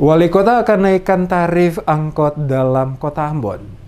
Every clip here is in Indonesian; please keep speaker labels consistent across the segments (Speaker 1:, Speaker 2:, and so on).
Speaker 1: Wali Kota akan naikkan tarif angkot dalam Kota Ambon.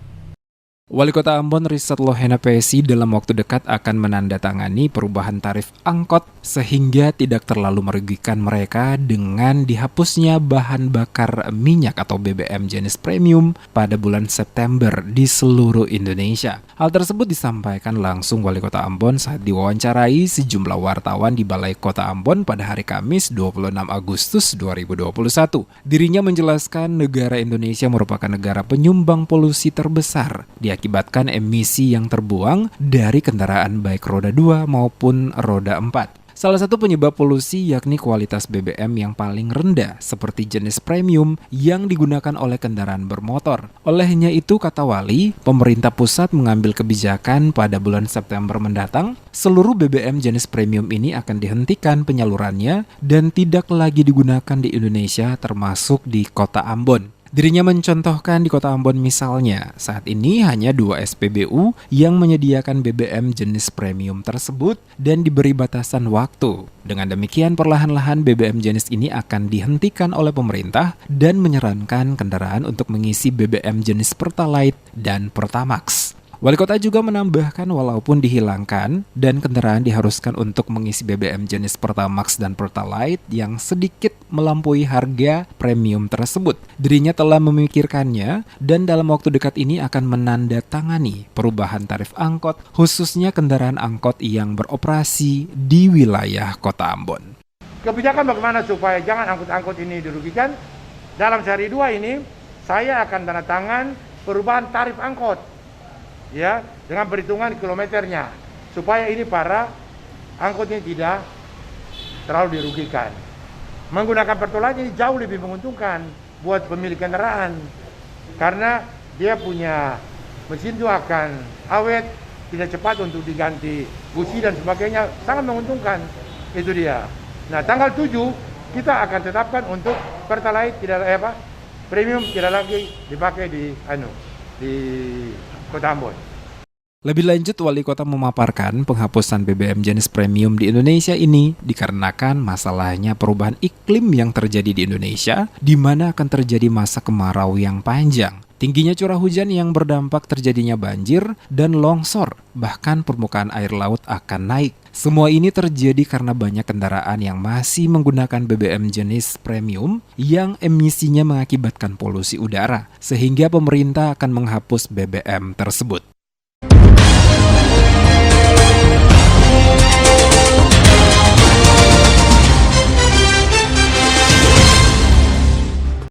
Speaker 1: Wali Kota Ambon Richard Lohena Pesi dalam waktu dekat akan menandatangani perubahan tarif angkot sehingga tidak terlalu merugikan mereka dengan dihapusnya bahan bakar minyak atau BBM jenis premium pada bulan September di seluruh Indonesia. Hal tersebut disampaikan langsung Wali Kota Ambon saat diwawancarai sejumlah wartawan di Balai Kota Ambon pada hari Kamis 26 Agustus 2021. Dirinya menjelaskan negara Indonesia merupakan negara penyumbang polusi terbesar diakibatkan emisi yang terbuang dari kendaraan baik roda 2 maupun roda 4. Salah satu penyebab polusi yakni kualitas BBM yang paling rendah seperti jenis premium yang digunakan oleh kendaraan bermotor. Olehnya itu, kata Wali, pemerintah pusat mengambil kebijakan pada bulan September mendatang, seluruh BBM jenis premium ini akan dihentikan penyalurannya dan tidak lagi digunakan di Indonesia termasuk di Kota Ambon. Dirinya mencontohkan di Kota Ambon misalnya, saat ini hanya 2 SPBU yang menyediakan BBM jenis premium tersebut dan diberi batasan waktu. Dengan demikian perlahan-lahan BBM jenis ini akan dihentikan oleh pemerintah dan menyarankan kendaraan untuk mengisi BBM jenis Pertalite dan Pertamax. Wali Kota juga menambahkan walaupun dihilangkan dan kendaraan diharuskan untuk mengisi BBM jenis Pertamax dan Pertalite yang sedikit melampaui harga premium tersebut. Dirinya telah memikirkannya dan dalam waktu dekat ini akan menandatangani perubahan tarif angkot khususnya kendaraan angkot yang beroperasi di wilayah Kota Ambon.
Speaker 2: Kebijakan bagaimana supaya jangan angkut-angkut ini dirugikan? Dalam sehari 2 ini saya akan tanda tangan perubahan tarif angkot. Ya, dengan perhitungan kilometernya supaya ini para angkot ini tidak terlalu dirugikan. Menggunakan Pertalite ini jauh lebih menguntungkan buat pemilik kendaraan karena dia punya mesin itu akan awet, tidak cepat untuk diganti busi dan sebagainya, sangat menguntungkan. Itu dia. Nah, tanggal 7 kita akan tetapkan untuk Pertalite premium tidak lagi dipakai di Kota Ambon.
Speaker 1: Lebih lanjut, Wali Kota memaparkan penghapusan BBM jenis premium di Indonesia ini dikarenakan masalahnya perubahan iklim yang terjadi di Indonesia, di mana akan terjadi masa kemarau yang panjang. Tingginya curah hujan yang berdampak terjadinya banjir dan longsor, bahkan permukaan air laut akan naik. Semua ini terjadi karena banyak kendaraan yang masih menggunakan BBM jenis premium yang emisinya mengakibatkan polusi udara, sehingga pemerintah akan menghapus BBM tersebut.